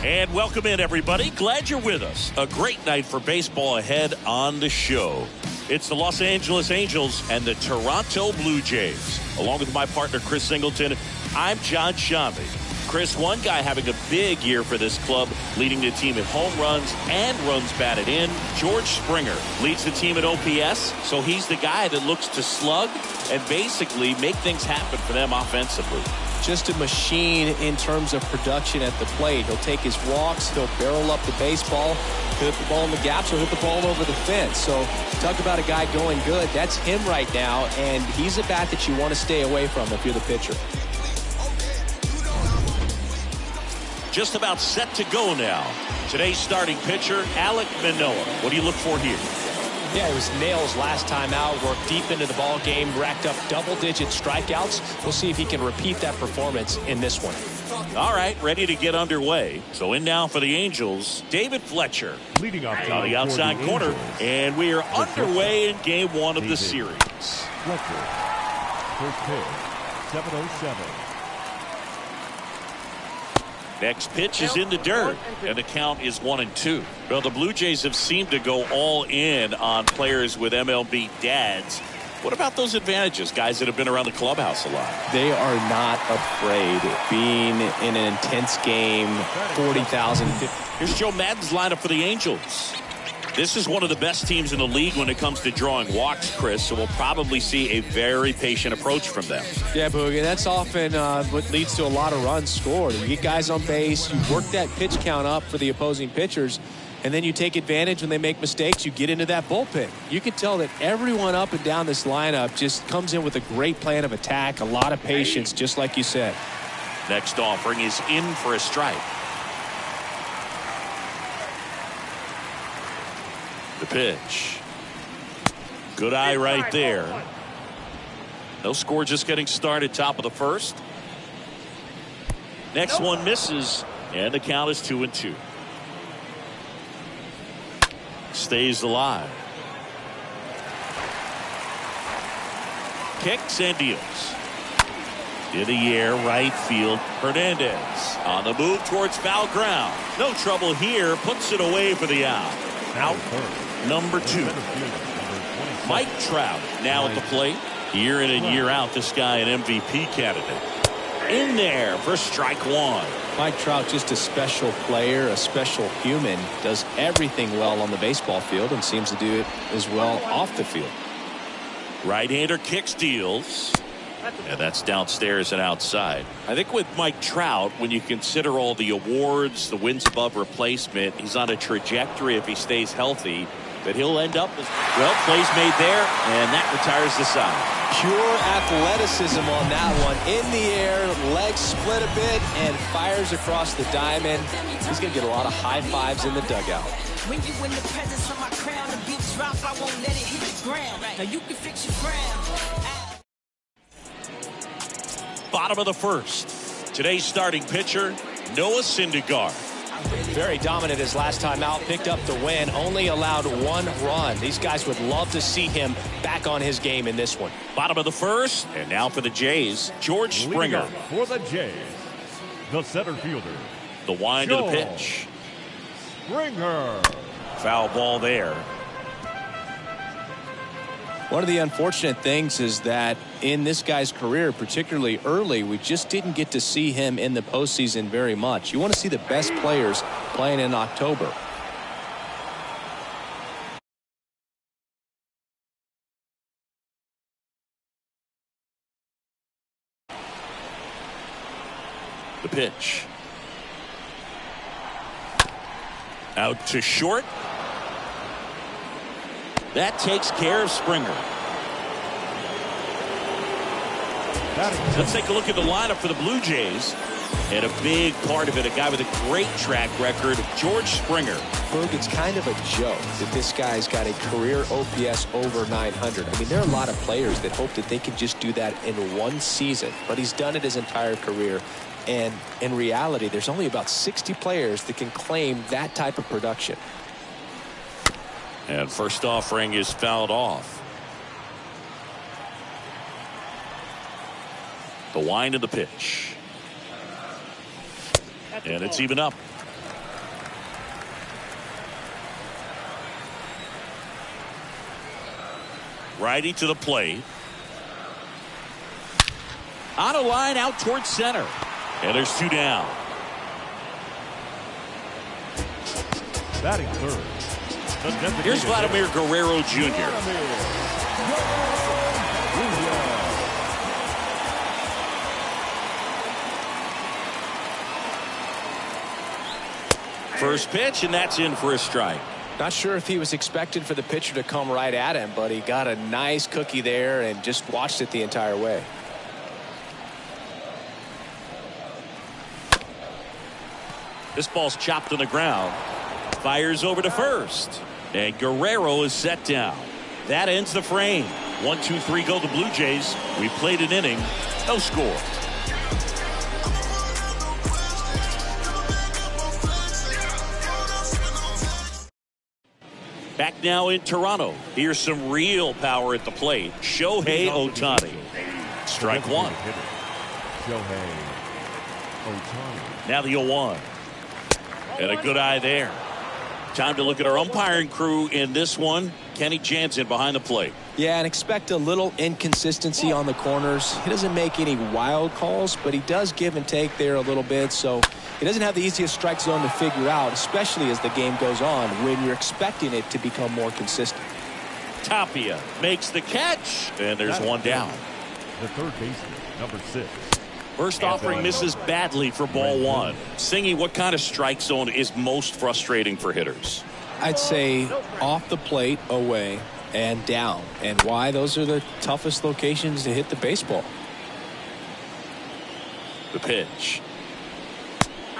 And welcome in, everybody. Glad you're with us. A great night for baseball ahead on the show. It's the Los Angeles Angels and the Toronto Blue Jays. Along with my partner, Chris Singleton, I'm John Shambi. Chris, one guy having a big year for this club, leading the team in home runs and runs batted in. George Springer leads the team at OPS, so he's the guy that looks to slug and basically make things happen for them offensively. Just a machine in terms of production at the plate. He'll take his walks, he'll barrel up the baseball, he'll hit the ball in the gaps, he'll hit the ball over the fence. So talk about a guy going good. That's him right now, and he's a bat that you want to stay away from if you're the pitcher. Just about set to go now. Today's starting pitcher, Alek Manoah. What do you look for here? Yeah, it was nails last time out, worked deep into the ball game, racked up double-digit strikeouts. We'll see if he can repeat that performance in this one. All right, ready to get underway. So in now for the Angels, David Fletcher leading off on the outside corner. And we are underway in game one of the series. Fletcher, first pitch, 7:07. Next pitch is in the dirt, and the count is 1-2. Well, the Blue Jays have seemed to go all in on players with MLB dads. What about those advantages, guys that have been around the clubhouse a lot? They are not afraid being in an intense game, 40,000. Here's Joe Maddon's lineup for the Angels. This is one of the best teams in the league when it comes to drawing walks, Chris, so we'll probably see a very patient approach from them. Yeah, Boogie, that's often what leads to a lot of runs scored. You get guys on base, you work that pitch count up for the opposing pitchers, and then you take advantage when they make mistakes. You get into that bullpen. You can tell that everyone up and down this lineup just comes in with a great plan of attack, a lot of patience, just like you said. Next offering is in for a strike. The pitch. Good eye right there. No score, just getting started, top of the first. Next one misses, and the count is 2-2. Stays alive. Kicks and deals. In the air, right field. Hernandez on the move towards foul ground. No trouble here. Puts it away for the out. Out number 2. Mike Trout now at the plate. Year in and year out, this guy an MVP candidate. In there for strike one. Mike Trout, just a special player, a special human, does everything well on the baseball field and seems to do it as well off the field. Right-hander kicks, deals. And that's downstairs and outside. I think with Mike Trout, when you consider all the awards, the wins above replacement, he's on a trajectory, if he stays healthy, that he'll end up as well. Plays made there, and that retires the side. Pure athleticism on that one. In the air, legs split a bit, and fires across the diamond. He's going to get a lot of high fives in the dugout. When you in the presence of my crown, the beat drop, I won't let it hit the ground. Now you can fix your ground. Bottom of the first. Today's starting pitcher, Noah Syndergaard. Very dominant his last time out. Picked up the win. Only allowed 1 run. These guys would love to see him back on his game in this one. Bottom of the first. And now for the Jays, George Springer. For the Jays, the center fielder. The wind of the pitch. Springer. Foul ball there. One of the unfortunate things is that in this guy's career, particularly early, we just didn't get to see him in the postseason very much. You want to see the best players playing in October. The pitch. Out to short. That takes care of Springer. Let's take a look at the lineup for the Blue Jays. And a big part of it, a guy with a great track record, George Springer. Berg, it's kind of a joke that this guy's got a career OPS over 900. I mean, there are a lot of players that hope that they could just do that in one season, but he's done it his entire career. And in reality, there's only about 60 players that can claim that type of production. And first offering is fouled off. The wind of the pitch. And it's even up. Righty to the plate. On a line out towards center. And there's 2 down. Batting third. Here's Vladimir Guerrero Jr. First pitch, and that's in for a strike. Not sure if he was expected for the pitcher to come right at him, but he got a nice cookie there and just watched it the entire way. This ball's chopped on the ground. Fires over to first. And Guerrero is set down. That ends the frame. 1, 2, 3 go the Blue Jays. We played an inning. No score. Back now in Toronto. Here's some real power at the plate. Shohei Ohtani. Strike 1. Shohei Ohtani. Now the 0-1. And a good eye there. Time to look at our umpiring crew in this one. Kenny Jansen behind the plate. Yeah, and expect a little inconsistency on the corners. He doesn't make any wild calls, but he does give and take there a little bit. So he doesn't have the easiest strike zone to figure out, especially as the game goes on when you're expecting it to become more consistent. Tapia makes the catch, and there's 1 down. The third baseman, number 6. First offering misses badly for ball 1. Singy, what kind of strike zone is most frustrating for hitters? I'd say off the plate, away, and down. And why? Those are the toughest locations to hit the baseball. The pitch.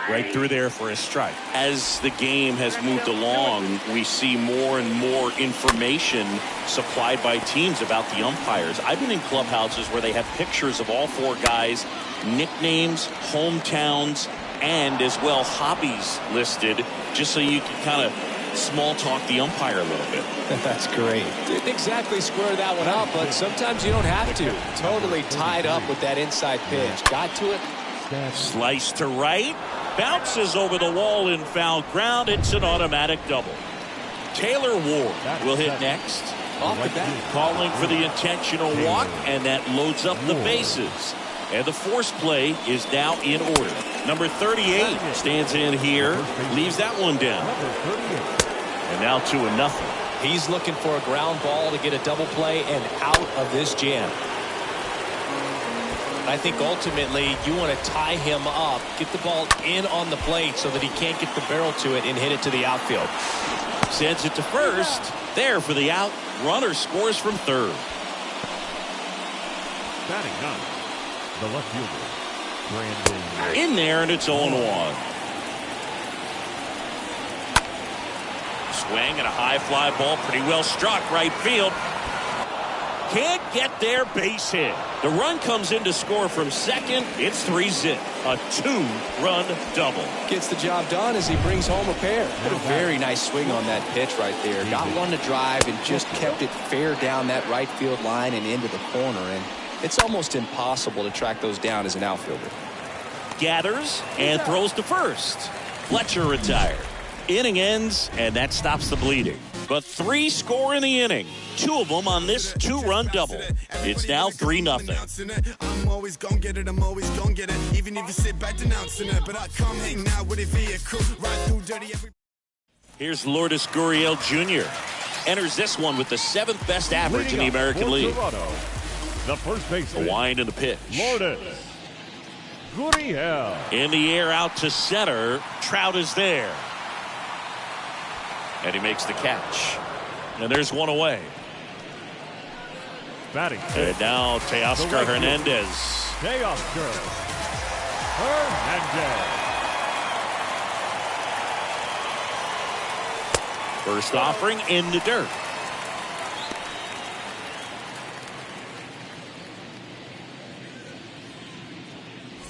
Right through there for a strike. As the game has moved along, we see more and more information supplied by teams about the umpires. I've been in clubhouses where they have pictures of all 4 guys, nicknames, hometowns, and as well hobbies listed, just so you can kind of small talk the umpire a little bit. That's great. Didn't exactly square that one up, but sometimes you don't have to. Totally tied up with that inside pitch. Got to it. Slice to right. Bounces over the wall in foul ground. It's an automatic double. Taylor Ward will hit next. Off the bat. Calling for the intentional walk, and that loads up the bases. And the force play is now in order. Number 38 stands in here, leaves that one down. And now 2-0. He's looking for a ground ball to get a double play and out of this jam. I think ultimately you want to tie him up, get the ball in on the plate so that he can't get the barrel to it and hit it to the outfield. Sends it to first. There for the out. Runner scores from third. Batting 9. The left fielder, Brandon. In there, and it's 0-1. Swing and a high fly ball, pretty well struck right field. Can't get there, base hit. The run comes in to score from second. It's 3-zip. A 2-run double. Gets the job done as he brings home a pair. What a very nice swing on that pitch right there. Got one to drive and just kept it fair down that right field line and into the corner. And it's almost impossible to track those down as an outfielder. Gathers and throws to first. Fletcher retired. Inning ends, and that stops the bleeding. But 3 score in the inning. 2 of them on this 2-run double. It's now 3-0. I'm always gonna get it, I'm always gonna get it. Even if you sit back denouncing it. But I come hang out with a vehicle. Ride through dirty every. Here's Lourdes Gurriel Jr. Enters this one with the 7th best average in the American League. Toronto, the first baseman. The wind and the pitch. Lourdes Gurriel. In the air out to center. Trout is there. And he makes the catch. And there's one away. Batting. And now Teoscar Hernandez. Teoscar Hernandez. First offering in the dirt.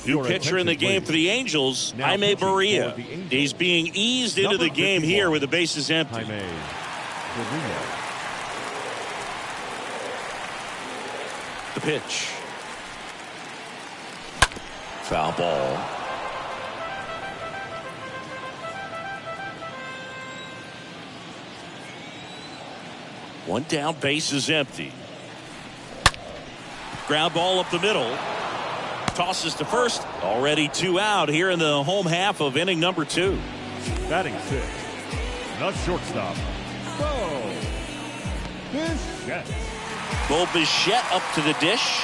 New pitcher in the game for the Angels, Jaime Barria. He's being eased into the game here with the bases empty. Jaime Barria. The pitch. Foul ball. One down, base is empty. Ground ball up the middle. Tosses to first. Already 2 out here in the home half of inning number 2. Batting 6, the shortstop, Bo Bichette. Bo Bichette up to the dish.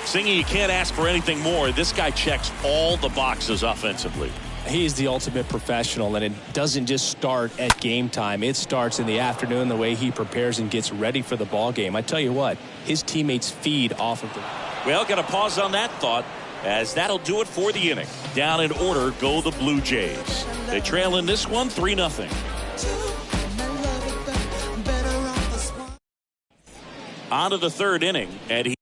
Singing, you can't ask for anything more. This guy checks all the boxes offensively. He's the ultimate professional, and it doesn't just start at game time. It starts in the afternoon, the way he prepares and gets ready for the ball game. I tell you what, his teammates feed off of the... Well, got to pause on that thought, as that'll do it for the inning. Down in order go the Blue Jays. They trail in this one 3-0. On to the third inning, and he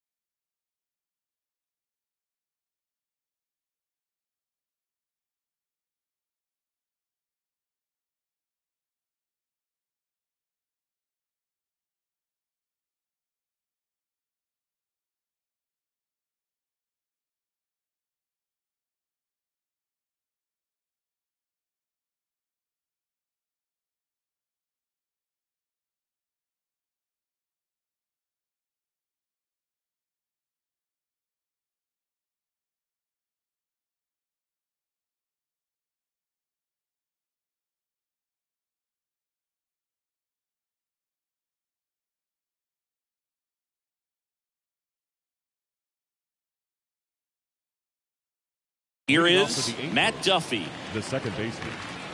here is Matt Duffy, The second baseman.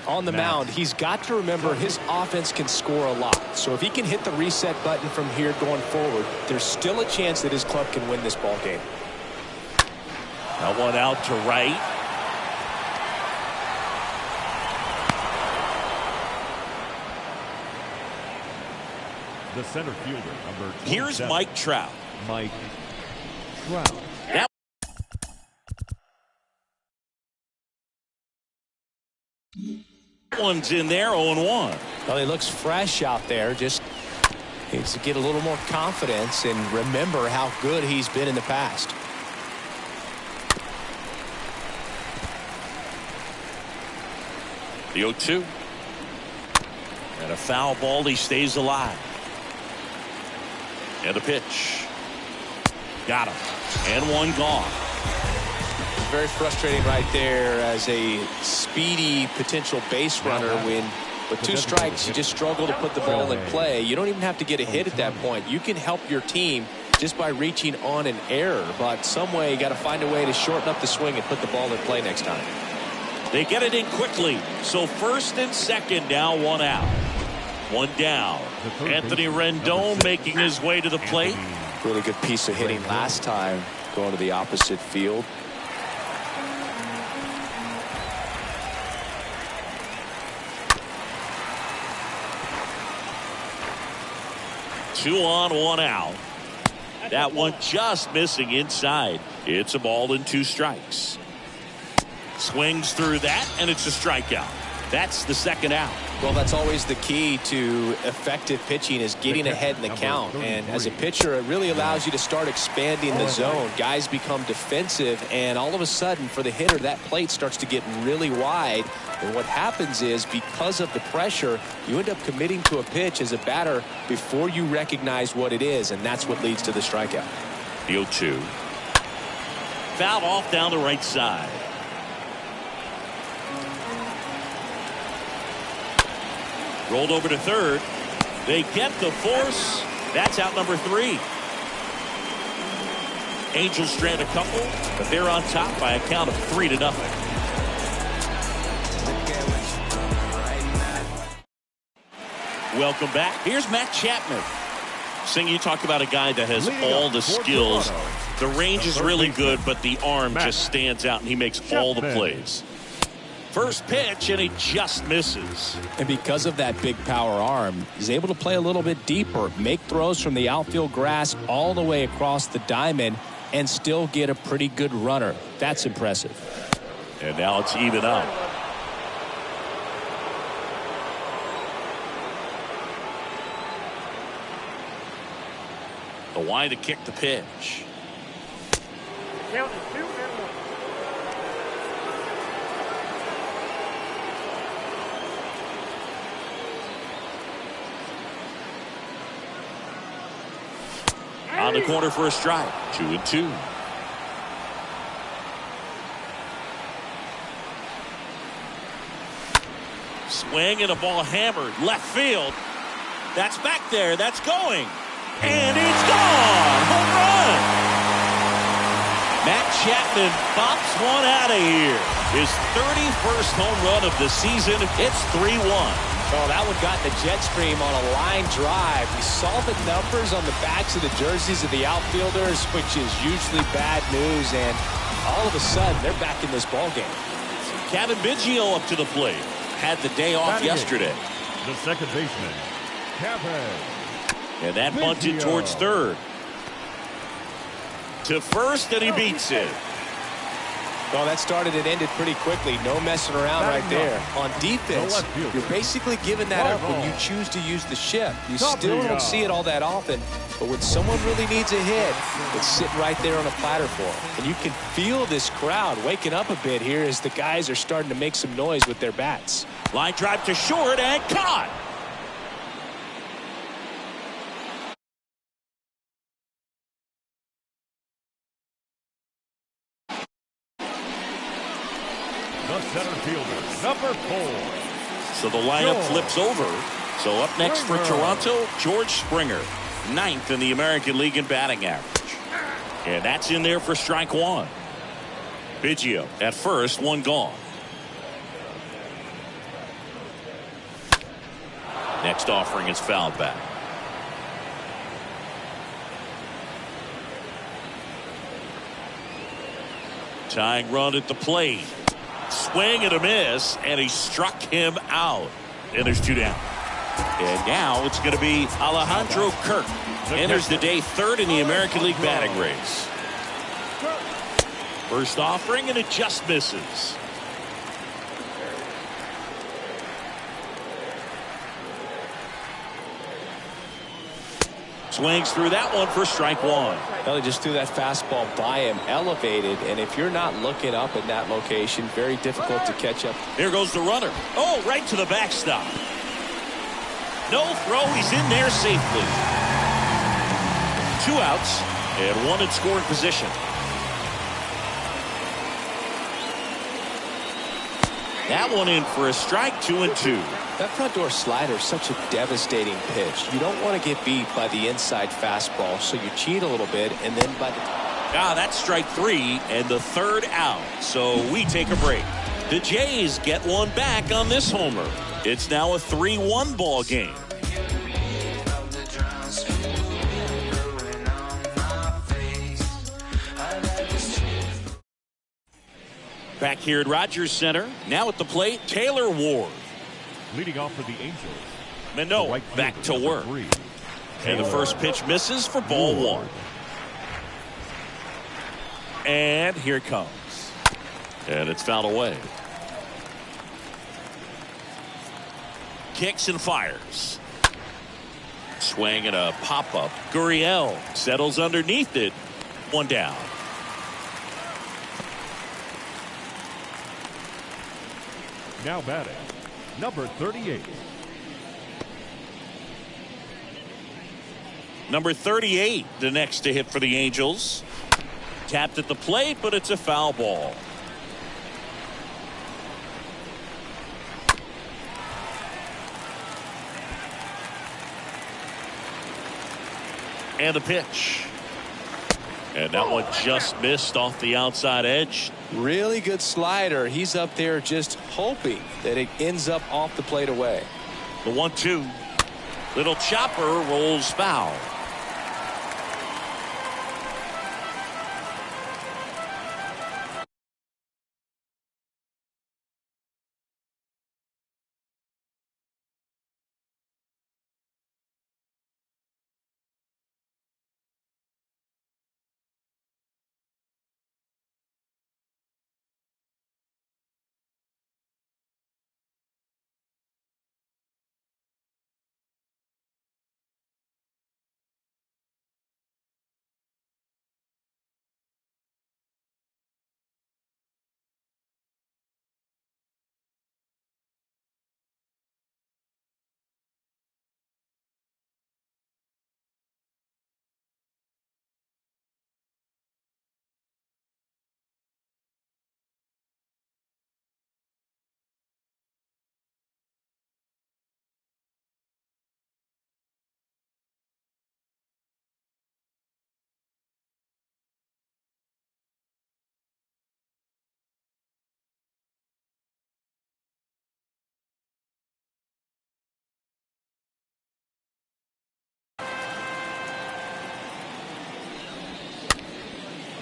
On the mound, he's got to remember his offense can score a lot. So if he can hit the reset button from here going forward, there's still a chance that his club can win this ball game. That one out to right. The center fielder, number 27. Here's Mike Trout. Mike Trout. That one's in there, 0-1. Well, he looks fresh out there. Just needs to get a little more confidence and remember how good he's been in the past. The 0-2. And a foul ball. He stays alive. And a pitch. Got him. And one gone. Very frustrating right there as a speedy potential base runner when with 2 strikes you just struggle to put the ball in play. You don't even have to get a hit at that point. You can help your team just by reaching on an error, but some way you got to find a way to shorten up the swing and put the ball in play next time. They get it in quickly. So first and second, now 1 out. 1 down. Anthony Rendon making his way to the plate. Really good piece of hitting last time going to the opposite field. Two on, 1 out. That one just missing inside. It's a ball and 2 strikes. Swings through that, and it's a strikeout. That's the second out. Well, that's always the key to effective pitching is getting ahead in the count. And as a pitcher, it really allows you to start expanding the zone. Guys become defensive, and all of a sudden, for the hitter, that plate starts to get really wide. And what happens is, because of the pressure, you end up committing to a pitch as a batter before you recognize what it is, and that's what leads to the strikeout. The 0-2. Fouled off down the right side. Rolled over to third. They get the force. That's out number 3. Angels strand a couple, but they're on top by a count of 3-0. Welcome back. Here's Matt Chapman. Sing, you talk about a guy that has all the skills. The range is really good, but the arm just stands out, and he makes all the plays. First pitch, and he just misses. And because of that big power arm, he's able to play a little bit deeper, make throws from the outfield grass all the way across the diamond, and still get a pretty good runner. That's impressive. And now it's even up. The wide to kick the pitch. Count is 2-1. On the corner for a strike. 2-2. Swing and a ball hammered left field. That's back there. That's going. And it's gone. Home run. Matt Chapman bops one out of here. His 31st home run of the season. It's 3-1. Oh, that one got in the jet stream on a line drive. We saw the numbers on the backs of the jerseys of the outfielders, which is usually bad news. And all of a sudden, they're back in this ball game. Kevin Biggio up to the plate. Had the day off yesterday. The second baseman, Kevin. And that bunted towards third. To first, and he beats it. Well, that started and ended pretty quickly. No messing around right there. On defense, you're basically giving that up when you choose to use the shift. You still don't see it all that often, but when someone really needs a hit, it's sitting right there on a platter for them. And you can feel this crowd waking up a bit here as the guys are starting to make some noise with their bats. Line drive to short and caught. The center fielder, number 4. So the lineup flips over. So up next for Toronto, George Springer, 9th in the American League in batting average. And that's in there for strike one. Biggio at first, one gone. Next offering is fouled back. Tying run at the plate. Swing and a miss, and he struck him out. And there's 2 down. And now it's going to be Alejandro Kirk. Enters the day 3rd in the American League batting race. First offering, and it just misses. Swings through that one for strike one. Well, he just threw that fastball by him, elevated, and if you're not looking up in that location, very difficult to catch up. Here goes the runner. Oh, right to the backstop. No throw. He's in there safely. 2 outs and 1 in scoring position. That one in for a strike. 2-2. That front door slider is such a devastating pitch. You don't want to get beat by the inside fastball, so you cheat a little bit, and then by the... That's strike 3 and the 3rd out. So we take a break. The Jays get one back on this homer. It's now a 3-1 ball game. Back here at Rogers Center. Now at the plate, Taylor Ward. Leading off for the Angels. Manoah right back to work. 3. And the first pitch misses for ball 1. And here it comes. And it's fouled away. Kicks and fires. Swing and a pop-up. Gurriel settles underneath it. 1 down. Now batting, number 38. Number 38, the next to hit for the Angels. Tapped at the plate, but it's a foul ball. And the pitch. And that one just missed off the outside edge. Really good slider. He's up there just hoping that it ends up off the plate away. The 1-2. Little chopper rolls foul.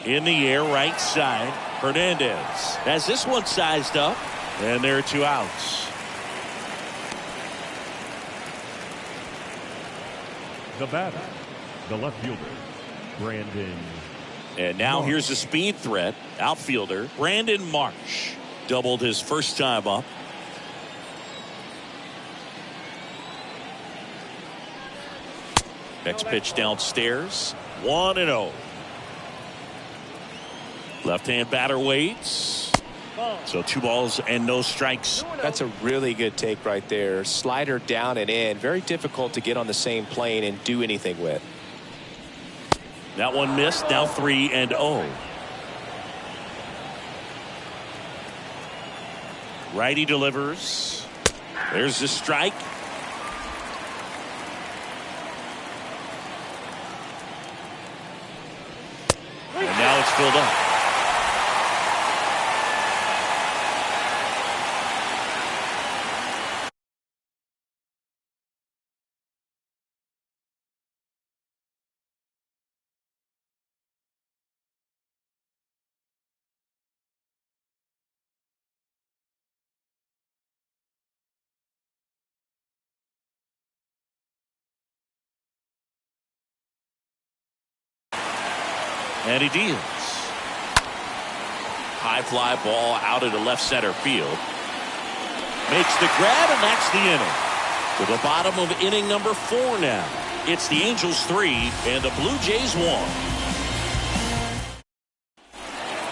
In the air, right side. Hernandez has this one sized up. And there are 2 outs. The batter, the left fielder, Brandon. And now here's a speed threat. Outfielder Brandon Marsh doubled his first time up. Next pitch downstairs. 1-0. Left-hand batter waits. So 2 balls and no strikes. That's a really good take right there. Slider down and in. Very difficult to get on the same plane and do anything with. That one missed. Now 3-0. Righty delivers. There's the strike. And now it's filled up. And he deals. High fly ball out into left center field. Makes the grab, and that's the inning. To the bottom of inning number 4 now. It's the Angels 3 and the Blue Jays 1.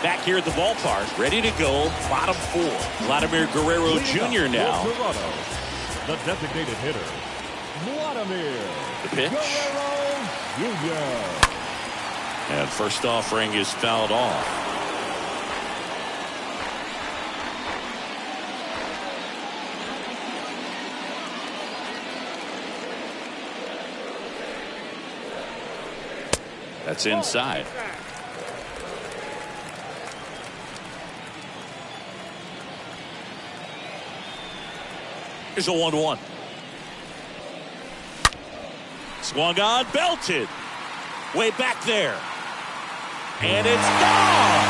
Back here at the ballpark, ready to go, bottom 4. Vladimir Guerrero Jr. now. Toronto, the designated hitter, Vladimir The pitch. Guerrero Jr. And first offering is fouled off. That's inside. Here's a 1-1. Swung on, belted. Way back there. And it's gone!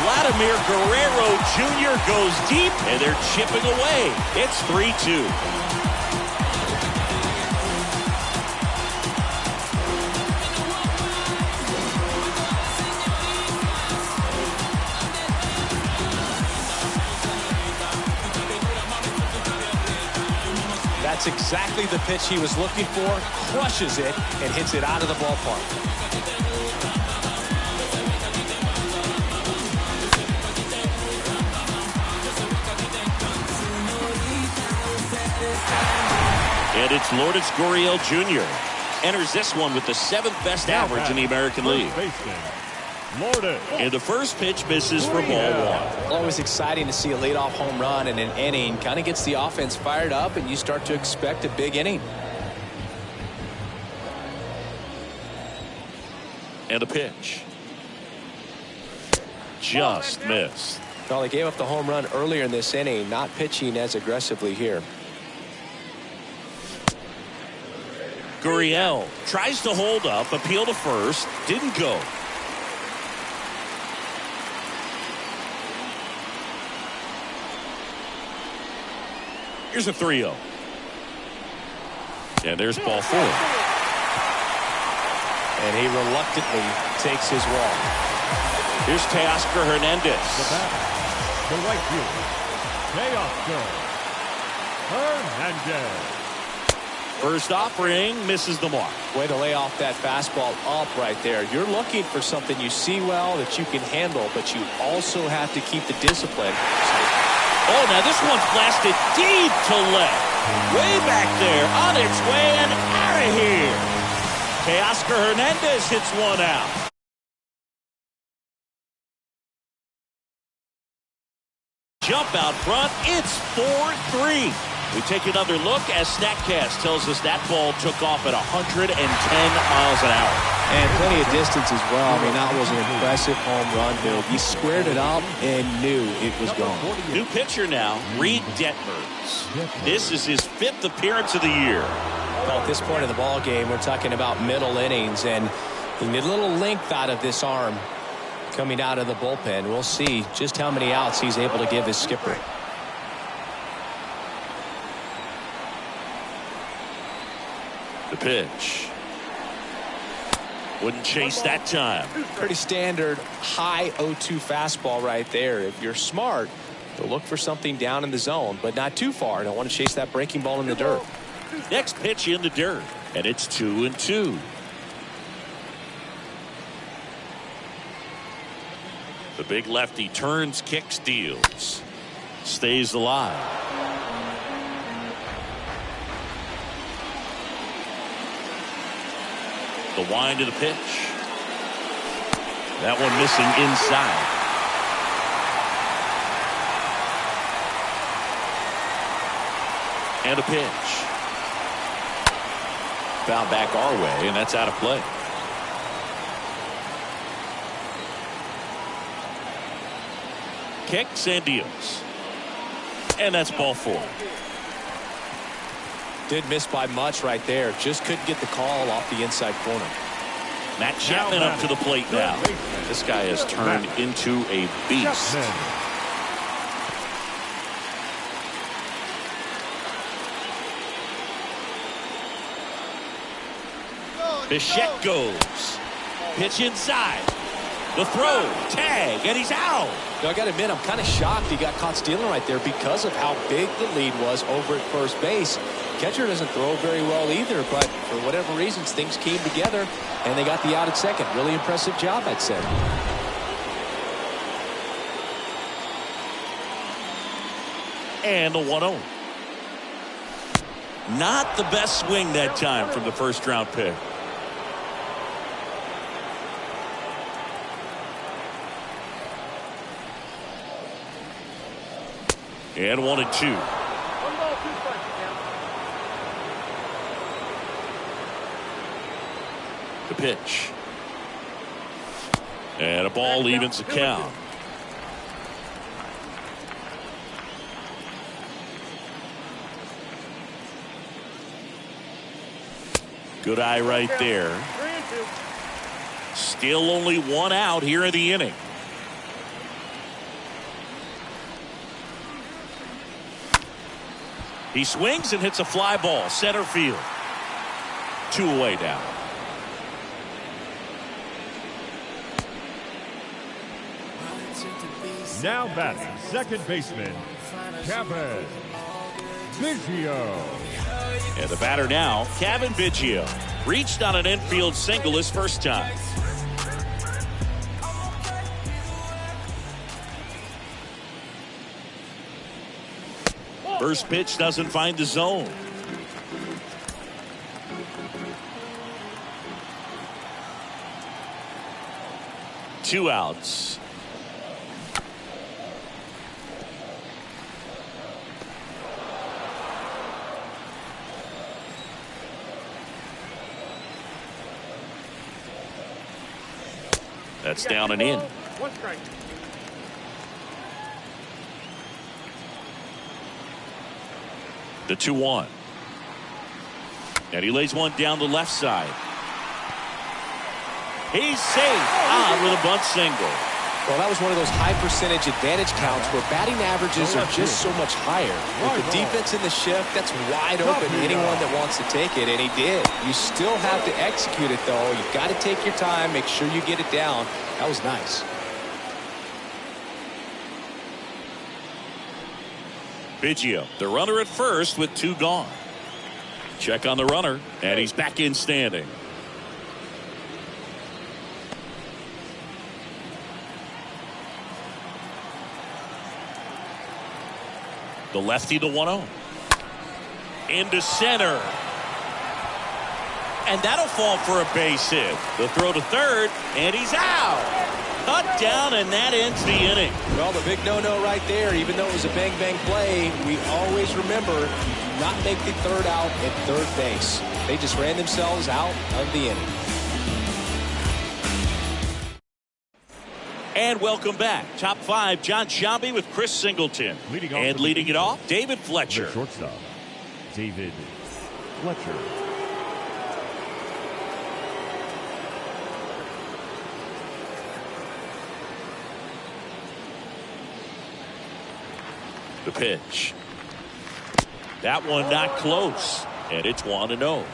Vladimir Guerrero Jr. goes deep, and they're chipping away. It's 3-2. That's exactly the pitch he was looking for. Crushes it and hits it out of the ballpark. And it's Lourdes Gurriel Jr. Enters this one with the 7th best average in the American League. And the first pitch misses for ball 1. Always exciting to see a leadoff home run in an inning. Kind of gets the offense fired up, and you start to expect a big inning. And a pitch. Just missed. Well, they gave up the home run earlier in this inning, not pitching as aggressively here. Gurriel tries to hold up, appeal to first, didn't go. Here's a 3-0. And there's ball 4. And he reluctantly takes his walk. Here's Teoscar Hernandez. The batter, the right fielder, Teoscar Hernandez. First offering misses the mark. Way to lay off that fastball up right there. You're looking for something you see well that you can handle, but you also have to keep the discipline. Oh, now this one's blasted deep to left. Way back there, on its way and out of here. Teoscar Hernandez hits one out. Jump out front, it's 4-3. We take another look as StatCast tells us that ball took off at 110 miles an hour. And plenty of distance as well. I mean, that was an impressive home run, Bill. He squared it up and knew it was gone. New pitcher now, Reed Detmers. This is his 5th appearance of the year. Well, at this point in the ball game, we're talking about middle innings, and You need a little length out of this arm coming out of the bullpen. We'll see just how many outs he's able to give his skipper. The pitch. Wouldn't chase that time. Pretty standard high 0-2 fastball right there. If you're smart, you'll look for something down in the zone, but not too far. Don't want to chase that breaking ball in the dirt. Next pitch in the dirt, and it's 2-2. The big lefty turns, kicks, deals. Stays alive. The wind of the pitch. That one missing inside. And a pitch. Foul back our way, and that's out of play. Kicks and deals. And that's ball 4. Did miss by much right there. Just couldn't get the call off the inside corner. Matt Chapman up to the plate now. This guy has turned into a beast. Bichette goes. Pitch inside. The throw. Tag. And he's out. I got to admit, I'm kind of shocked he got caught stealing right there because of how big the lead was over at first base. Catcher doesn't throw very well either, but for whatever reasons, things came together, and they got the out at second. Really impressive job, I'd say. And a 1-0. Not the best swing that time from the first round pick. And 1-2. The pitch. And a ball evens the count. Good eye right there. Still only 1 out here in the inning. He swings and hits a fly ball, center field. 2 away now. Now batting, second baseman, Kevin Biggio. And the batter now, Kevin Biggio. Reached on an infield single his first time. First pitch doesn't find the zone. Two outs. That's down and in. 1 strike. The 2-1. And he lays one down the left side. He's safe. With a bunt single. Well, that was one of those high percentage advantage counts where batting averages are just so much higher. With the defense in the shift, that's wide open to anyone that wants to take it, and he did. You still have to execute it, though. You've got to take your time, make sure you get it down. That was nice. Biggio, the runner at first with 2 gone. Check on the runner, and he's back in standing. The lefty, the 1-0. Into center. And that'll fall for a base hit. The throw to third, and he's out. Cut down, and that ends the inning. Well, the big no-no right there, even though it was a bang-bang play, we always remember you do not make the third out at third base. They just ran themselves out of the inning. And welcome back. Top 5, John Sciambi with Chris Singleton. Leading it off, David Fletcher. The shortstop, David Fletcher. The pitch. That one not close, and it's 1-0.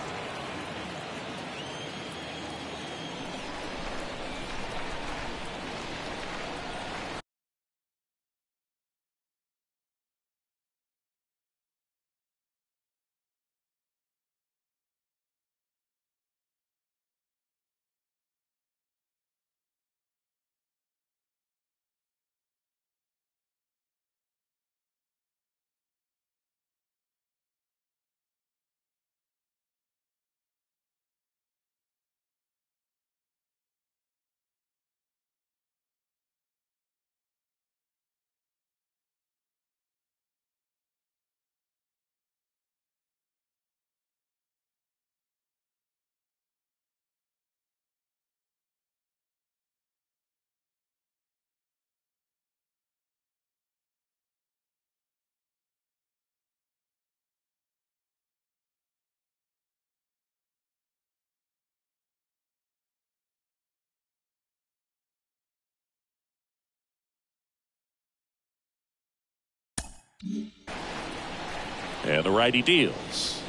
And the righty deals.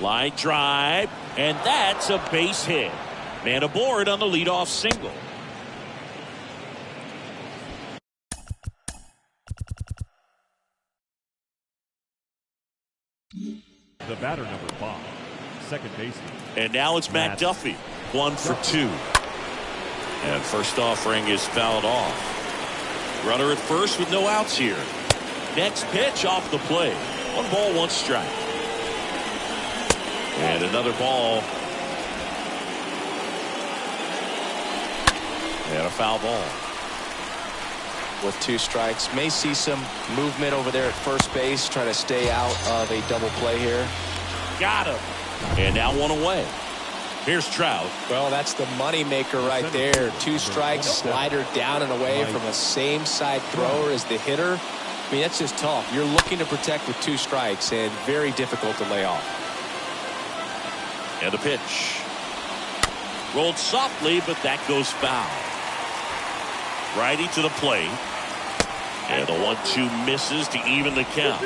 Line drive, and that's a base hit. Man aboard on the leadoff single. The batter, number 5, second baseman. And now it's Matt Duffy, 1 for 2. And first offering is fouled off. Runner at first with no outs here. Next pitch off the plate. 1 ball, 1 strike. And another ball. And a foul ball. With 2 strikes, may see some movement over there at first base, trying to stay out of a double play here. Got him. And now 1 away. Here's Trout. Well, that's the money maker right there. 2 strikes, slider down and away from a same side thrower as the hitter. I mean, that's just tough. You're looking to protect with 2 strikes, and very difficult to lay off. And the pitch. Rolled softly, but that goes foul. Righty to the plate. And the 1-2 misses to even the count.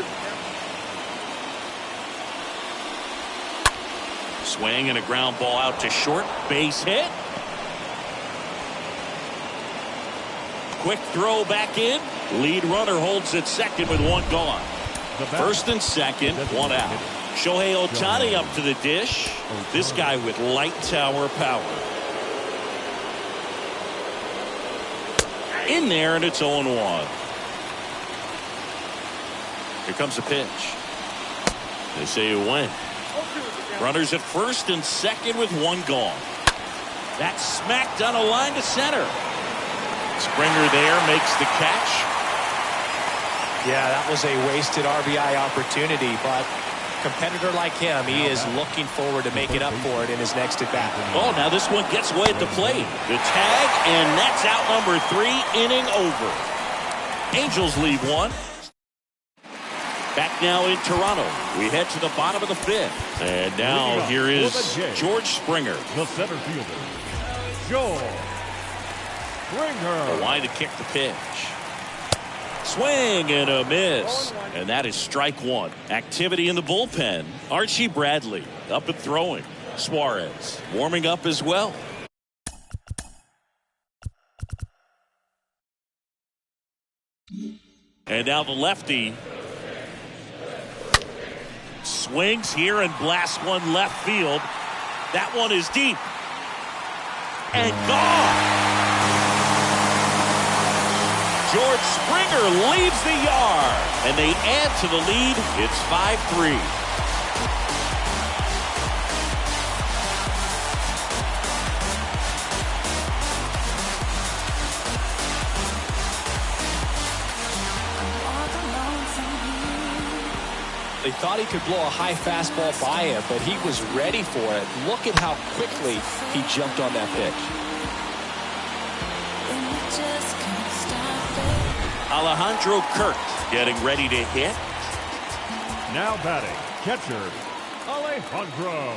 Swing and a ground ball out to short. Base hit. Quick throw back in. Lead runner holds at second with 1 gone. First and second, 1 out. Shohei Ohtani up to the dish. This guy with light tower power. In there, and it's 0-1. Here comes the pitch. They say it went. Runners at first and second with 1 gone. That's smacked on a line to center. Springer there makes the catch. Yeah, that was a wasted RBI opportunity, but competitor like him, he is looking forward to making up for it in his next at-bat. Oh, now this one gets away at the plate. The tag, and that's out number 3, inning over. Angels lead 1. Back now in Toronto. We head to the bottom of the 5th. And now here is George Springer. The center fielder, George Springer. A line to kick the pitch. Swing and a miss. And that is strike 1. Activity in the bullpen. Archie Bradley up and throwing. Suarez warming up as well. And now the lefty swings here and blasts one left field. That one is deep and gone. George Springer leaves the yard, and they add to the lead. It's 5-3. They thought he could blow a high fastball by him, but he was ready for it. Look at how quickly he jumped on that pitch. Alejandro Kirk getting ready to hit. Now batting, catcher, Alejandro.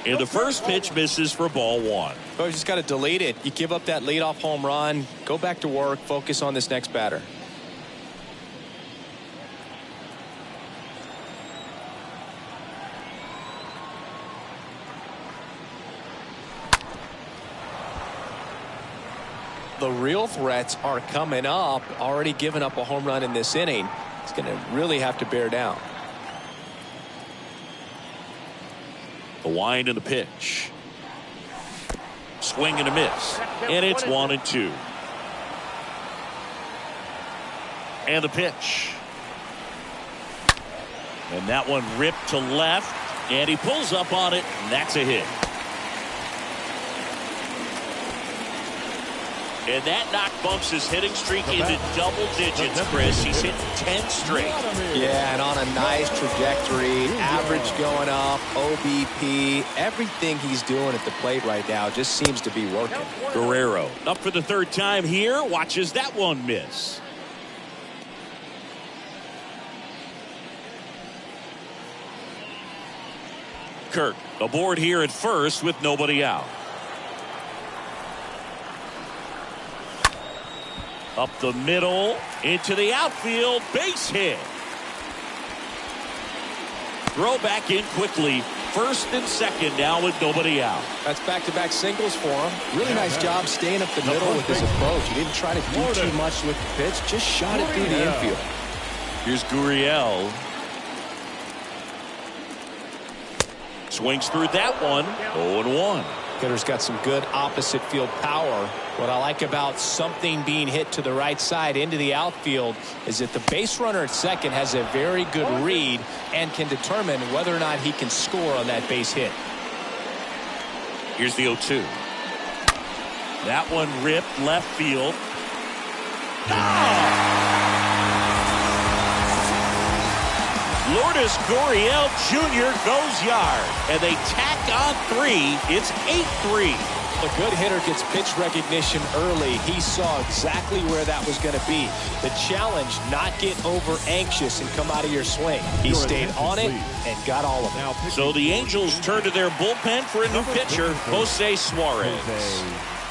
And the first pitch misses for ball 1. Well, you just got to delete it. You give up that leadoff home run, go back to work, focus on this next batter. the real threats are coming up. Already given up a home run in this inning. He's going to really have to bear down. The wind and the pitch. Swing and a miss. And it's 1-2. And the pitch. And that one ripped to left. And he pulls up on it. And that's a hit. And that knock bumps his hitting streak into double digits, Chris. He's hit 10 straight. Yeah, and on a nice trajectory. Average going up, OBP. Everything he's doing at the plate right now just seems to be working. Guerrero up for the third time here. Watches that one miss. Kirk aboard here at first with nobody out. Up the middle, into the outfield, base hit. Throw back in quickly. First and second now with nobody out. That's back-to-back singles for him. Really nice job staying up the middle with his approach. He didn't try to do too much with the pitch, just shot it through the infield. Here's Gurriel. Swings through that one. 0-1. Hitter's got some good opposite field power. What I like about something being hit to the right side into the outfield is that the base runner at second has a very good read and can determine whether or not he can score on that base hit. Here's the 0-2. That one ripped left field. Lourdes Gurriel Jr. goes yard, and they tack on 3. It's 8-3. A good hitter gets pitch recognition early. He saw exactly where that was going to be. The challenge, not get over anxious and come out of your swing. He stayed on it and got all of it. So the Angels turn to their bullpen for a new pitcher, Jose Suarez.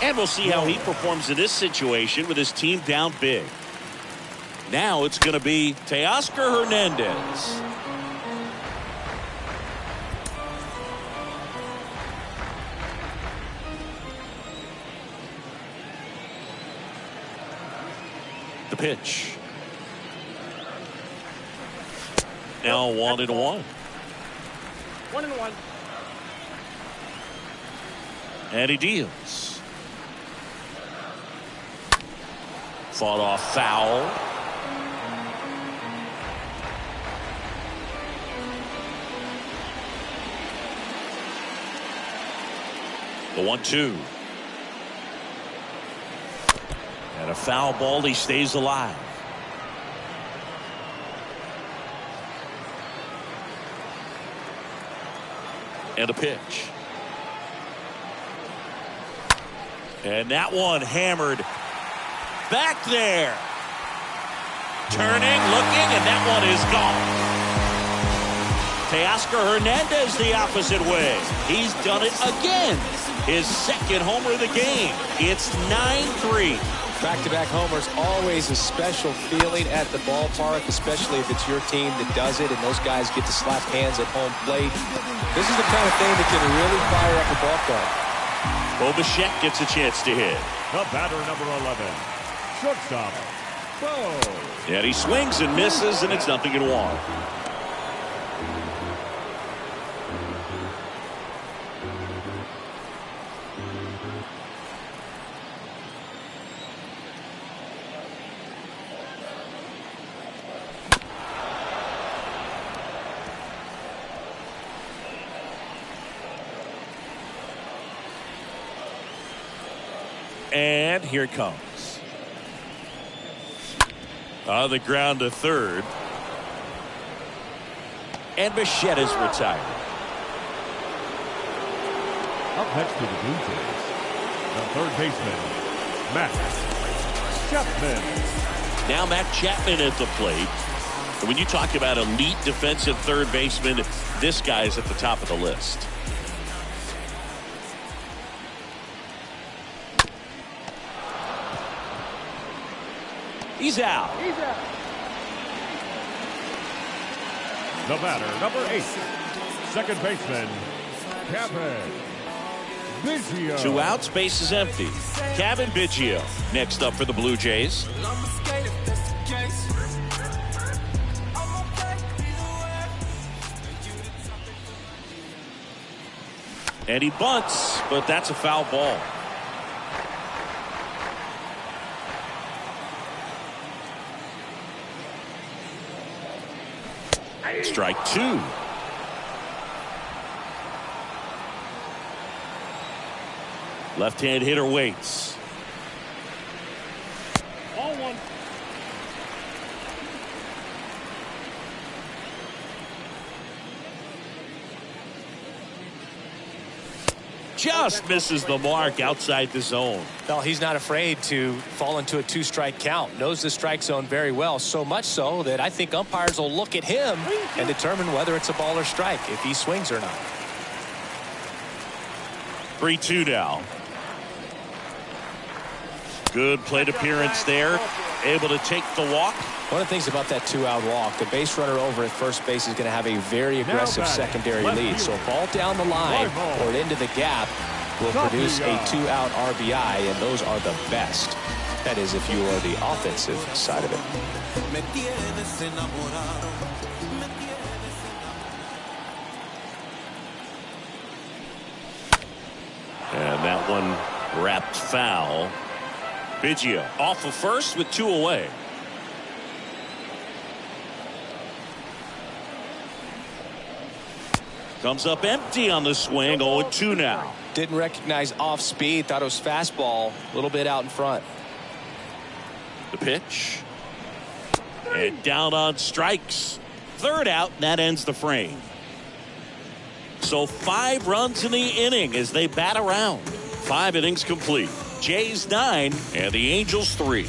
And we'll see how he performs in this situation with his team down big. Now it's going to be Teoscar Hernandez. The pitch. Now 1-1. 1-1. And he deals. Fought off foul. The 1-2. And a foul ball. He stays alive. And a pitch. And that one hammered back there. Turning, looking, and that one is gone. Teoscar Hernandez the opposite way. He's done it again. His second homer of the game. It's 9-3. Back-to-back homers, always a special feeling at the ballpark, especially if it's your team that does it and those guys get to slap hands at home plate. This is the kind of thing that can really fire up a ball club. Bo Bichette gets a chance to hit. The batter, number 11, shortstop, Bo. And he swings and misses, and it's 0-1. And here it comes. On the ground to third. And Bichette is retired. Up next to the Blue Jays, the third baseman, Matt Chapman. Now Matt Chapman at the plate. And when you talk about elite defensive third baseman, this guy is at the top of the list. He's out. The batter, number 8, second baseman, Kevin Biggio. 2 outs, base is empty. Kevin Biggio next up for the Blue Jays. And he bunts, but that's a foul ball. Strike 2. Left-hand hitter waits. Ball 1. Just misses the mark outside the zone. Well, he's not afraid to fall into a 2-strike count. Knows the strike zone very well, so much so that I think umpires will look at him and determine whether it's a ball or strike, if he swings or not. 3-2 now. Good plate appearance there. Able to take the walk. One of the things about that 2-out walk, the base runner over at first base is going to have a very aggressive secondary lead. So a ball down the line or into the gap will produce a 2-out RBI, and those are the best. That is, if you are the offensive side of it. And that one wrapped foul. Biggio off of first with 2 away. Comes up empty on the swing. 0-2 now. Didn't recognize off speed. Thought it was fastball. A little bit out in front. The pitch. And down on strikes. 3rd out, and that ends the frame. So 5 runs in the inning as they bat around. 5 innings complete. Jays 9 and the Angels 3.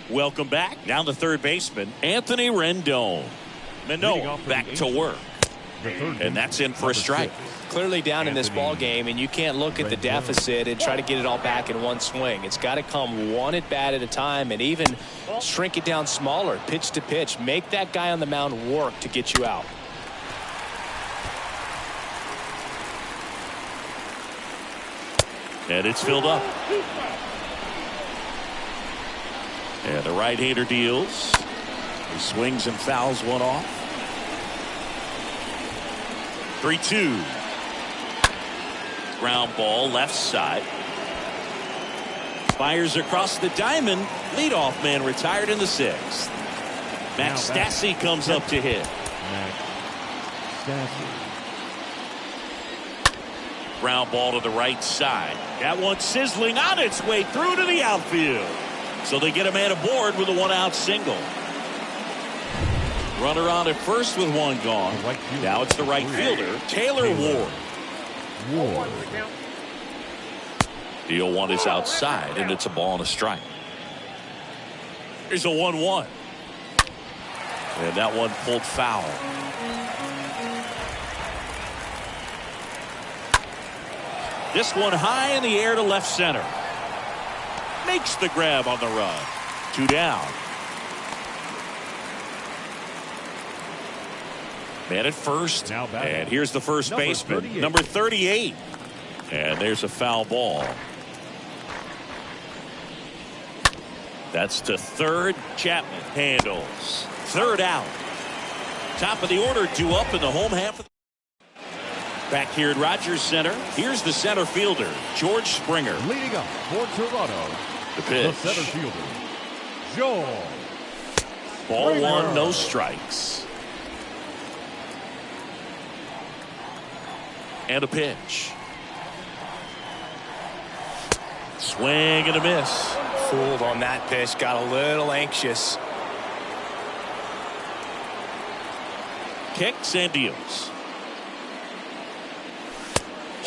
Welcome back. Down the third baseman, Anthony Rendon. Manoah back to work. And that's in for a strike. Clearly down in this ball game, and you can't look at the deficit and try to get it all back in one swing. It's got to come one at bat at a time, and even shrink it down smaller, pitch to pitch. Make that guy on the mound work to get you out. And it's filled up. And the right-hander deals. He swings and fouls one off. 3-2. Ground ball left side. Fires across the diamond. Leadoff man retired in the 6th. Max Stassi comes up to hit. Max Stassi. Ground ball to the right side. That one sizzling on its way through to the outfield. So they get a man aboard with a 1-out single. Runner on at first with 1 gone. Now it's the right fielder, Taylor Ward. The 0-1 is outside, and it's a ball and a strike. Here's a 1-1. And that one pulled foul. This one high in the air to left center. Makes the grab on the run. 2 down. Man at first. And here's the first baseman, number 38. And there's a foul ball. That's to third. Chapman handles. 3rd out. Top of the order due up in the home half of the back here at Rogers Center. Here's the center fielder, George Springer. Leading up for Toronto, the pitch. the center fielder, George. Ball Springer. 1, no strikes. And a pitch. Swing and a miss. Fooled on that pitch. Got a little anxious. Kicks and deals.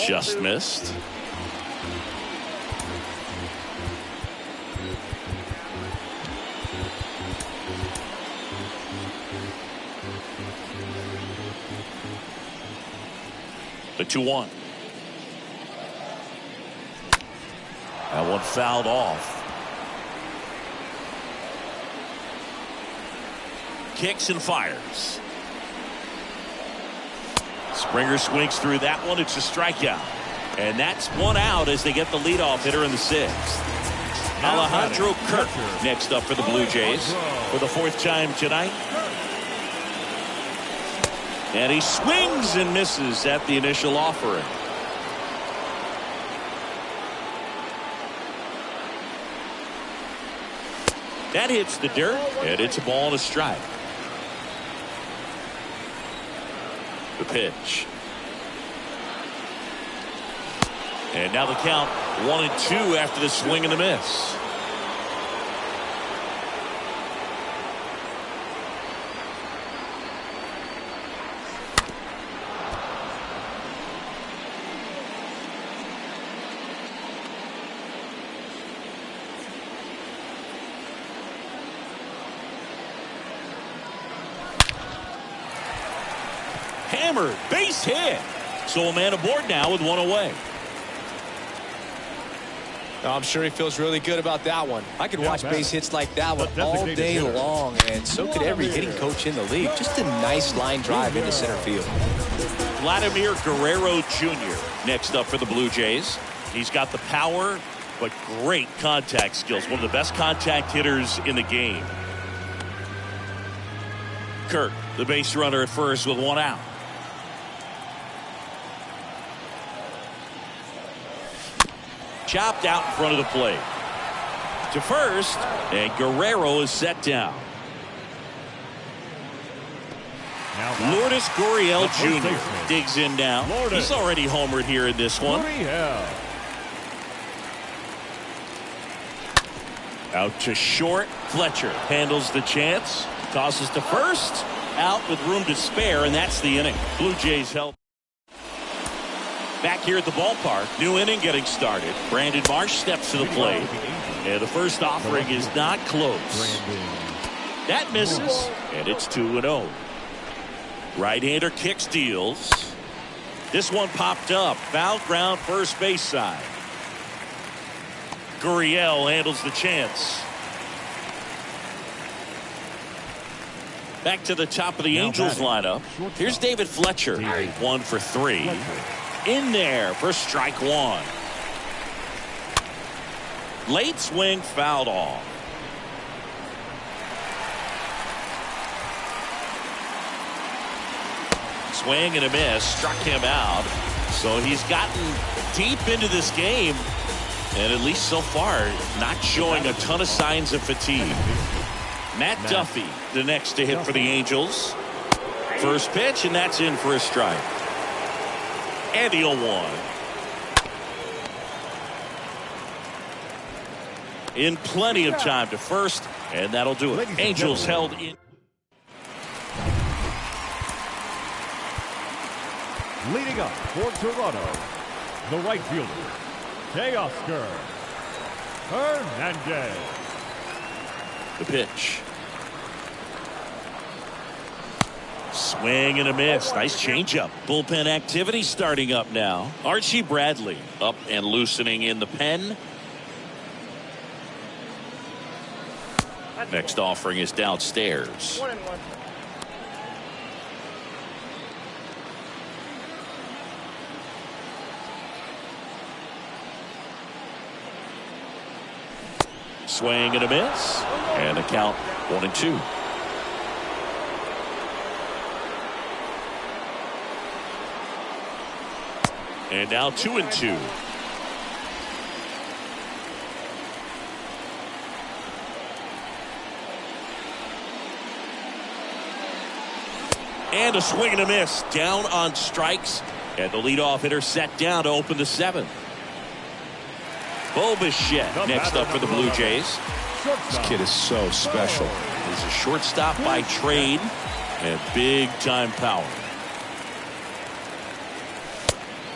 Just missed. The 2-1. That one fouled off. Kicks and fires. Springer swings through that one. It's a strikeout. And that's one out as they get the leadoff hitter in the sixth. Alejandro Kirk next up for the Blue Jays for the fourth time tonight. And he swings and misses at the initial offering. That hits the dirt, and it's a ball and a strike. The pitch. And now the count 1-2 after the swing and the miss. Hammered, base hit. So a man aboard now with one away. I'm sure he feels really good about that one. I could watch base hits like that one all day long, and so could every hitting coach in the league. Just a nice line drive into center field. Vladimir Guerrero Jr. next up for the Blue Jays. He's got the power, but great contact skills. One of the best contact hitters in the game. Kirk, the base runner at first with one out. Chopped out in front of the plate. To first, and Guerrero is set down. Lourdes Gurriel Jr. digs in now. He's already homered here in this one. Out to short. Fletcher handles the chance. Tosses to first. Out with room to spare, and that's the inning. Blue Jays help. Back here at the ballpark, new inning getting started. Brandon Marsh steps to the plate. And the first offering is not close. That misses, and it's 2-0. Right-hander kick steals. This one popped up. Foul ground first base side. Gurriel handles the chance. Back to the top of the Angels lineup. Here's David Fletcher. 1 for 3. In there for strike one. Late swing fouled off. Swing and a miss struck him out. So he's gotten deep into this game, and at least so far not showing a ton of signs of fatigue. Matt Duffy the next to hit for the Angels. First pitch, and that's in for a strike. And the 0-1. In plenty of time to first, and that'll do it. Angels held in. Leading up for Toronto, the right fielder, Teoscar Hernandez. The pitch. Swing and a miss. Nice changeup. Bullpen activity starting up now. Archie Bradley up and loosening in the pen. Next offering is downstairs. 1-1. Swing and a miss. And the count 1-2. And now 2-2. And a swing and a miss. Down on strikes. And the leadoff hitter set down to open the seventh. Bo Bichette next up for the Blue Jays. This kid is so special. He's a shortstop by trade and big time power.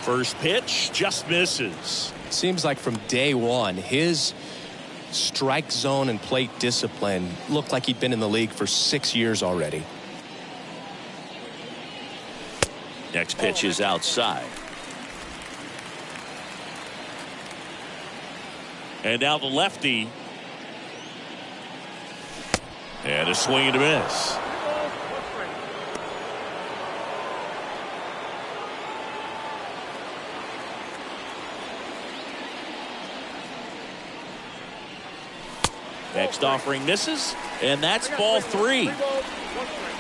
First pitch just misses. Seems like from day one, his strike zone and plate discipline looked like he'd been in the league for 6 years already. Next pitch is outside. And now the lefty. And a swing and a miss. Next offering misses, and that's ball 3. 3 balls, 1 strike.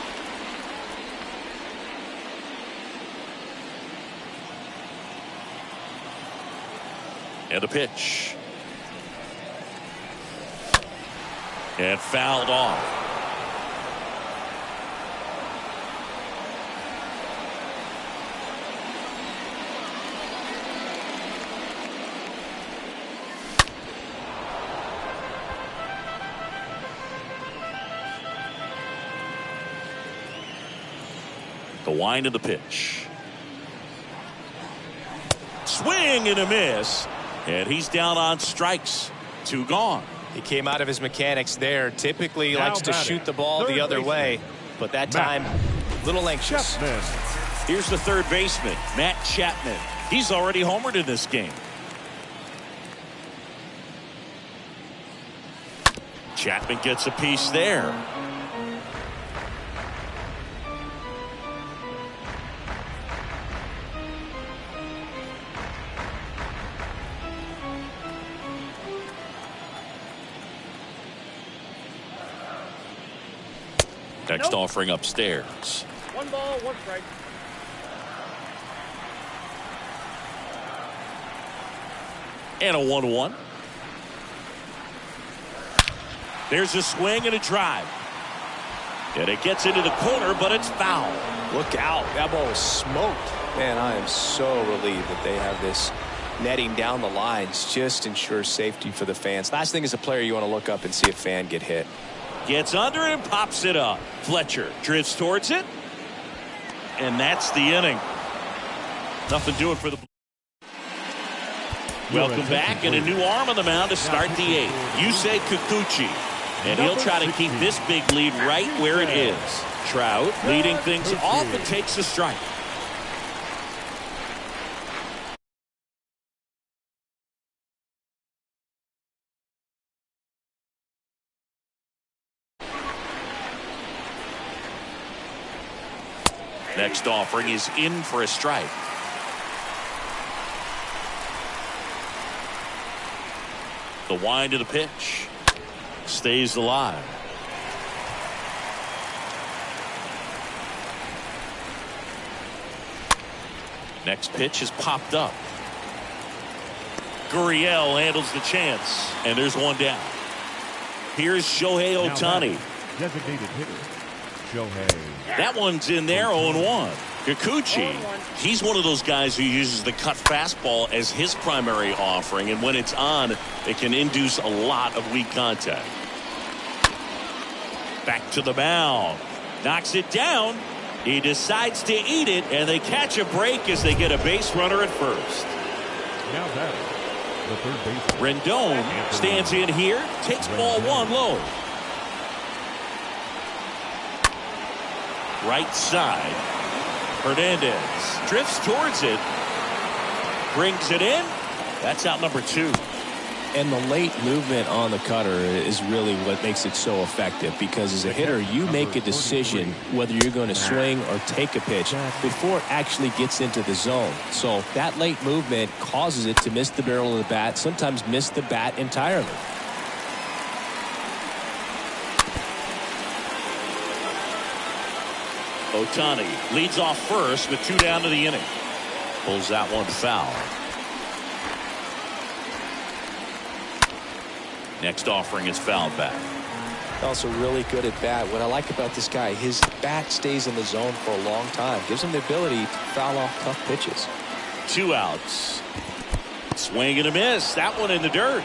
And a pitch. And fouled off. The wind of the pitch. Swing and a miss. And he's down on strikes. 2 gone. He came out of his mechanics there. Typically Now likes to batting, shoot the ball the other way, but that time, little anxious. Chapman. Here's the third baseman, Matt Chapman. He's already homered in this game. Chapman gets a piece there. Next offering upstairs. 1 ball, 1 strike. And a 1-1. There's a swing and a drive. And it gets into the corner, but it's foul. Look out. That ball was smoked. Man, I am so relieved that they have this netting down the lines. Just ensures safety for the fans. Last thing as a player, you want to look up and see a fan get hit. Gets under it and pops it up. Fletcher drifts towards it. And that's the inning. Nothing doing for the... Welcome back, and a new arm on the mound to start the 8th. Yusei Kikuchi. And he'll try to keep this big lead right where it is. Trout leading things off and takes a strike. Next offering is in for a strike. The wind of the pitch. Stays alive. Next pitch is popped up. Gurriel handles the chance. And there's 1 down. Here's Shohei Ohtani. Designated hitter, Shohei. That one's in there, 0-1. Kikuchi, he's one of those guys who uses the cut fastball as his primary offering, and when it's on, it can induce a lot of weak contact. Back to the mound. Knocks it down. He decides to eat it, and they catch a break as they get a base runner at first. Now batting, the third baseman. Rendon stands in here, takes ball 1 low. Right side. Hernandez drifts towards it. Brings it in. That's out number 2. And the late movement on the cutter is really what makes it so effective, because as a hitter, you make a decision whether you're going to swing or take a pitch before it actually gets into the zone. So that late movement causes it to miss the barrel of the bat, sometimes miss the bat entirely. Ohtani leads off first with 2 down to the inning. Pulls that one foul. Next offering is fouled back. Also really good at bat. What I like about this guy, his bat stays in the zone for a long time. Gives him the ability to foul off tough pitches. 2 outs. Swing and a miss. That one in the dirt.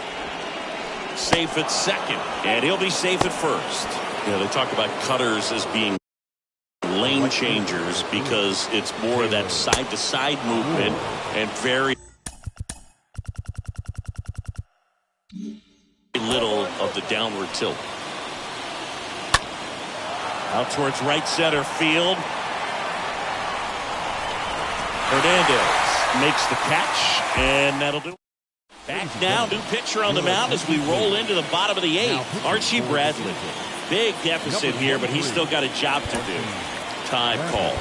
Safe at second. And he'll be safe at first. You know, they talk about cutters as being lane changers because it's more of that side-to-side movement and very little of the downward tilt. Out towards right center field. Hernandez makes the catch, and that'll do it. Back now, new pitcher on the mound as we roll into the bottom of the 8th. Archie Bradley. Big deficit here, but he's still got a job to do. Time called.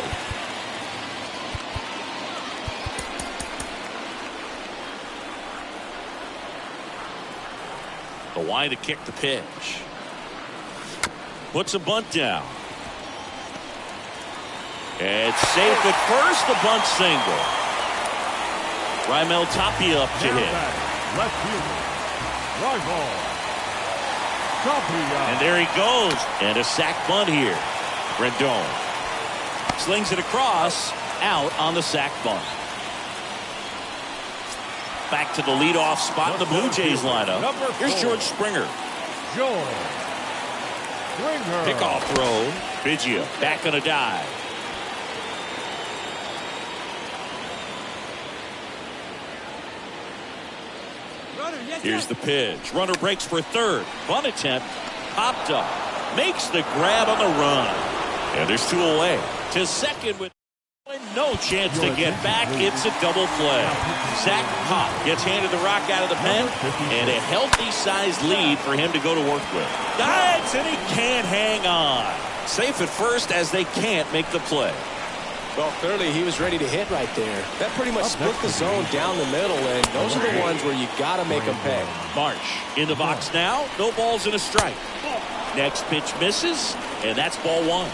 The wide to kick the pitch. Puts a bunt down. It's safe at first. The bunt single. Raimel Tapia up to hit. Left fielder. Raimel Tapia. And there he goes. And a sac bunt here. Rendon slings it across. Out on the sac bunt. Back to the leadoff spot in the Blue Jays lineup. Here's George Springer. George Springer. Pickoff throw. Biggio back on a dive. Here's the pitch. Runner breaks for third. Bunt attempt. Popped up. Makes the grab on the run. And there's two away. To second with no chance to get back. It's a double play. Zach Pop gets handed the rock out of the pen. And a healthy sized lead for him to go to work with. Dives and he can't hang on. Safe at first as they can't make the play. Well, clearly he was ready to hit right there. That pretty much split the zone down the middle, and those are the ones where you got to make them pay. Marsh in the box now. No balls and a strike. Next pitch misses, and that's ball one.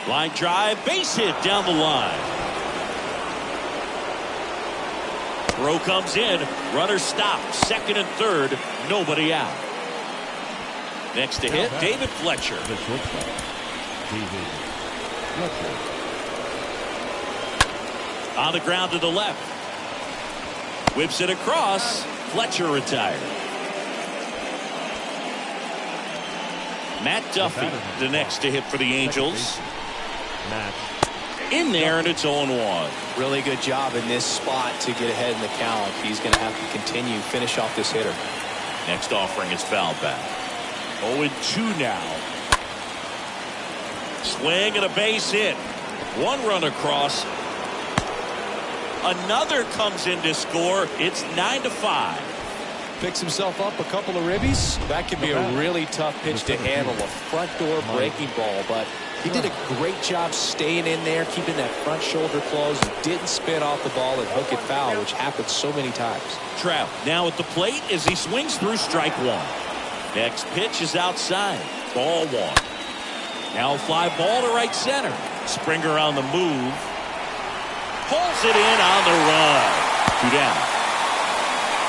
Line drive, base hit down the line. Throw comes in. Runner stopped. Second and third. Nobody out. Next to hit, David Fletcher. On the ground to the left. Whips it across. Fletcher retired. Matt Duffy, the next to hit for the Angels. In there, and it's 0-1. Really good job in this spot to get ahead in the count. He's going to have to continue, finish off this hitter. Next offering is foul back. 0-2 now. Swing and a base hit. One run across. Another comes in to score. It's 9-5. Picks himself up a couple of ribbies. That could be a really tough pitch to handle. A front door breaking ball, but he did a great job staying in there, keeping that front shoulder closed. Didn't spin off the ball and hook it foul, which happens so many times. Trout now at the plate as he swings through strike one. Next pitch is outside. Ball one. Now a fly ball to right center. Springer on the move. Pulls it in on the run. Two down.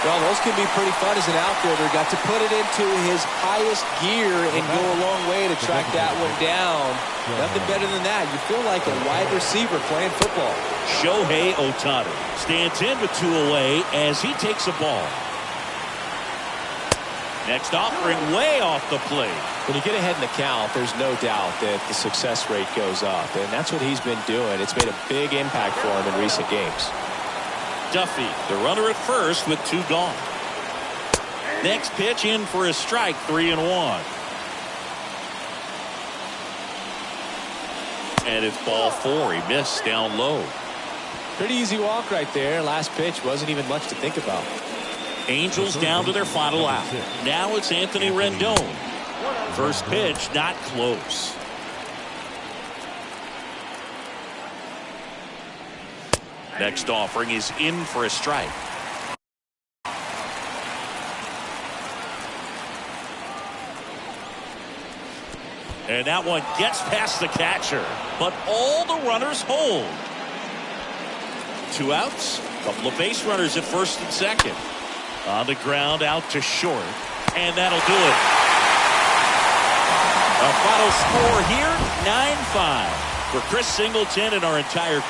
Well, those can be pretty fun as an outfielder. Got to put it into his highest gear and go a long way to track that one down. Nothing better than that. You feel like a wide receiver playing football. Shohei Ohtani stands in with two away as he takes a ball. Next offering way off the plate. When you get ahead in the count, there's no doubt that the success rate goes up, and that's what he's been doing. It's made a big impact for him in recent games. Duffy, the runner at first with two gone. Next pitch in for a strike, 3-1. And it's ball four. He missed down low. Pretty easy walk right there. Last pitch wasn't even much to think about. Angels down to their final out. Now it's Anthony Rendon. First pitch not close. Next offering is in for a strike. And that one gets past the catcher, but all the runners hold. Two outs, couple of base runners at first and second. On the ground out to short, and that'll do it. A final score here, 9-5 for Chris Singleton and our entire